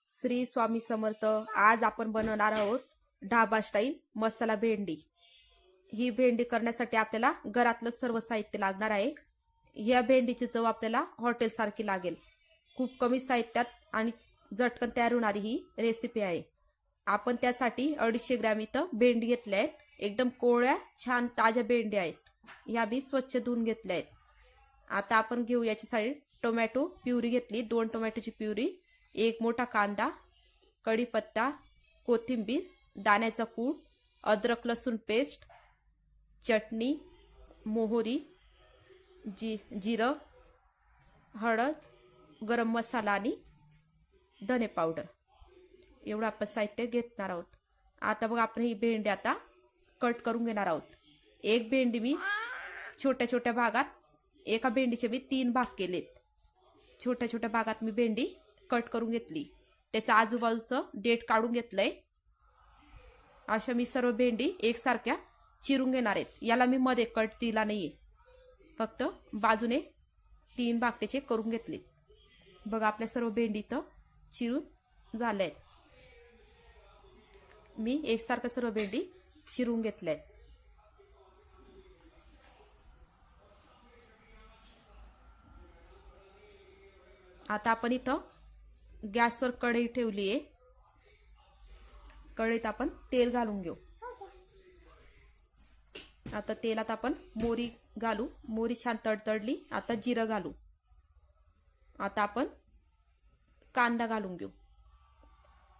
श्री स्वामी समर्थ। आज आपण बनवणार आहोत ढाबा स्टाईल मसाला भेंडी। ही भेंडी करण्यासाठी आपल्याला घरातलं सर्व साहित्य लागणार आहे। या भेंडीची चव आपल्याला हॉटेल सारखी लागेल। खूप कमी साहित्यात आणि झटकन तयार होणारी ही रेसिपी आहे। आपण त्यासाठी 250 ग्रॅम इथं भेंडी घेतल्या आहेत। एकदम कोवळ्या छान ताज्या भेंडी आहेत। ह्या बी स्वच्छ धुवून घेतल्या आहेत। आता आपण घेऊ याच्यासाठी टोमॅटो प्युरी घेतली, 2 टोमॅटोची प्युरी, 1 मोठा कांदा, कढीपत्ता, कोथिंबीर, दाण्याचा कूट, अद्रक लसूण पेस्ट, चटणी, मोहरी, जिरं, हळद, गरम मसाला आणि धने पावडर एवढं आपण साहित्य घेणार आहोत। आता बघा आपण ही भेंडी आता कट करून घेणार आहोत। एक भेंडी मी छोट्या छोट्या भागात, एका भेंडीचे मी 3 भाग केलेत। छोट्या छोट्या भागात मी भेंडी कट करून घेतली। त्याचं आजूबाजूचं देठ काढून घेतलंय। अशा मी सर्व भेंडी एकसारख्या चिरून घेणार आहेत। याला मी मध्ये कट दिला नाहीये, फक्त बाजूने 3 भाग त्याचे करून घेतले। बघा आपल्या सर्व भेंडी इथं चिरून झाल्या आहेत। मी एकसारखं सर्व भेंडी चिरून घेतल्या आहेत। आता आपण इथं गॅसवर कढई ठेवली आहे। कढईत आपण तेल घालून घेऊ। आता तेलात आपण मोहरी घालू। मोहरी छान तडतडली, आता जिरं घालू। आता आपण कांदा घालून घेऊ।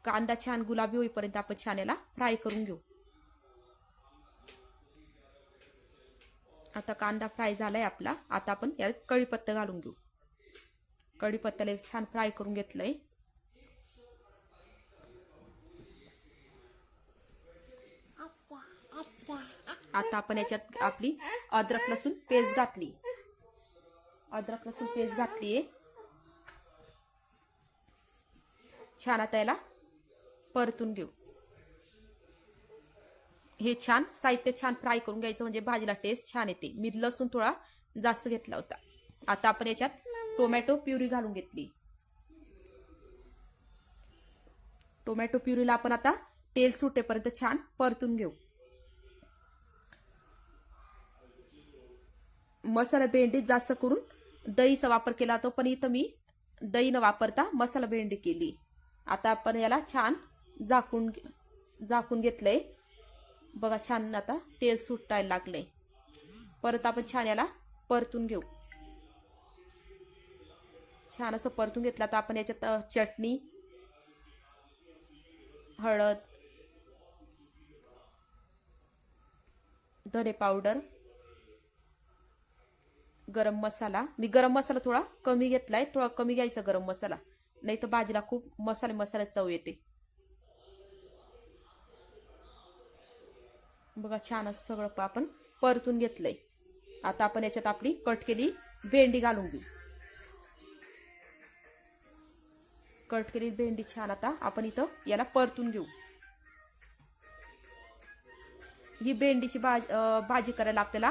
कांदा छान गुलाबी होईपर्यंत आपण छान याला फ्राय करून घेऊ। आता कांदा फ्राय झालाय आपला। आता आपण यात कढीपत्ता घालून घेऊ। कढीपत्त्याला छान फ्राय करून घेतलंय। आता आपण याच्यात आपली अद्रक लसूण पेस्ट घातली। अद्रक लसूण पेस्ट घातलीये। छान आता याला परतून घेऊ। हे छान साहित्य छान फ्राय करून घ्यायचं, म्हणजे भाजीला टेस्ट छान येते। मी लसूण थोडा जास्त घेतला होता। आता आपण याच्यात टोमॅटो प्युरी घालून घेतली। टोमॅटो प्युरीला आपण आता तेल सुटेपर्यंत छान परतून घेऊ। मसाला भेंडीत जास्त करून दहीचा वापर केला जातो, पण इथं मी दही न वापरता मसाला भेंडी केली। आता आपण याला छान झाकून घेतलंय। बघा छान आता तेल सुटायला लागलंय। परत आपण छान याला परतून घेऊ। छान असं परतून घेतलं तर आपण याच्यात चटणी, हळद, धने पावडर, गरम मसाला, मी गरम मसाला थोडा कमी घेतलाय। थोडा कमी घ्यायचा गरम मसाला, नाही तर भाजीला खूप मसाले चव येते। बघा छान असं सगळं आपण परतून घेतलंय। आता आपण याच्यात आपली कट केली भेंडी घालून घेऊ। कट केलेली भेंडी छान आता आपण इथं याला परतून घेऊ। ही भेंडीची भाजी करायला आपल्याला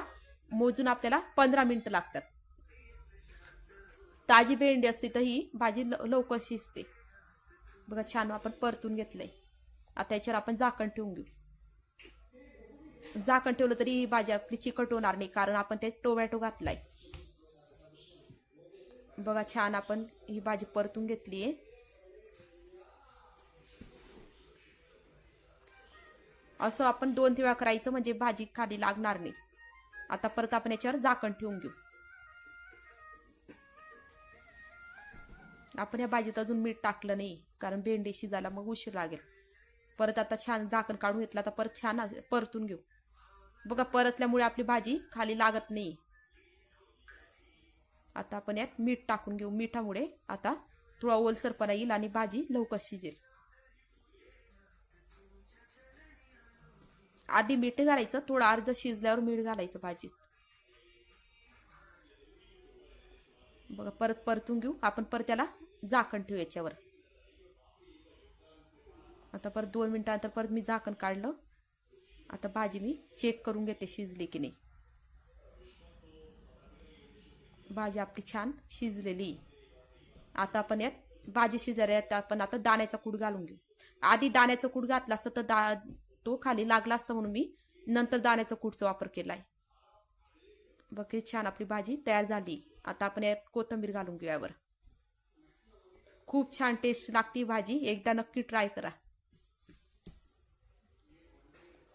मोजून 15 मिनिटं लागतात। ताजी भेंडी असते तर ही भाजी लवकर शिजते। बघा छान आपण परतून घेतलंय। आता याच्यावर आपण झाकण ठेवून घेऊ। झाकण ठेवलं तरी ही भाजी आपली चिकट होणार नाही, कारण आपण त्यात टोमॅटो घातलाय। बघा छान आपण ही भाजी परतून घेतलीये। असं आपण 2-3 वेळा करायचं, म्हणजे भाजी खाली लागणार नाही। आता परत आपण याच्यावर झाकण ठेवून घेऊ। आपण या भाजीत अजून मीठ टाकलं नाही, कारण भेंडी शिजायला मग उशीर लागेल। परत आता छान झाकण काढून घेतलं, आता परत छान परतून घेऊ। बघा परतल्यामुळे आपली भाजी खाली लागत नाही। आता आपण यात मीठ टाकून घेऊ। मिठामुळे आता थोडा ओलसरपणा येईल आणि भाजी लवकर शिजेल। आधी मीठ घालायचं, थोडं अर्ध शिजल्यावर मीठ घालायचं भाजीत। बघा परत परतून घेऊ आपण। परत त्याला झाकण ठेवू याच्यावर। आता परत 2 मिनिटांनंतर परत मी झाकण काढलं। आता भाजी मी चेक करून घेते शिजली की नाही। भाजी आपली छान शिजलेली। आता आपण यात भाजी शिजायला आपण आता दाण्याचा कूट घालून घेऊ. आधी दाण्याचा कूट घातला असता तर तो खाली लागला असता म्हणून मी नंतर दाण्याचा कूटचा वापर केलाय. बघ किती छान आपली भाजी तयार झाली. आता आपण यात कोथिंबीर घालून घेऊ यावर. खूप छान टेस्ट लागते भाजी, एकदा नक्की ट्राय करा.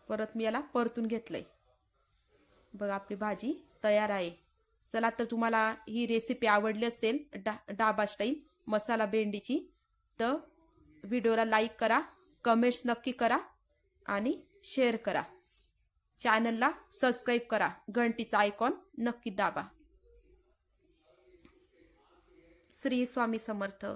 परत मी याला परतून घेतलंय. बघा आपली भाजी तयार आहे. चला तर तुम्हाला ही रेसिपी आवडली असेल ढाबा स्टाईल मसाला भेंडीची तर व्हिडिओला लाईक करा, कमेंट्स नक्की करा आणि शेअर करा. चॅनलला सबस्क्राईब करा, घंटीचा आयकॉन नक्की दाबा. श्री स्वामी समर्थ.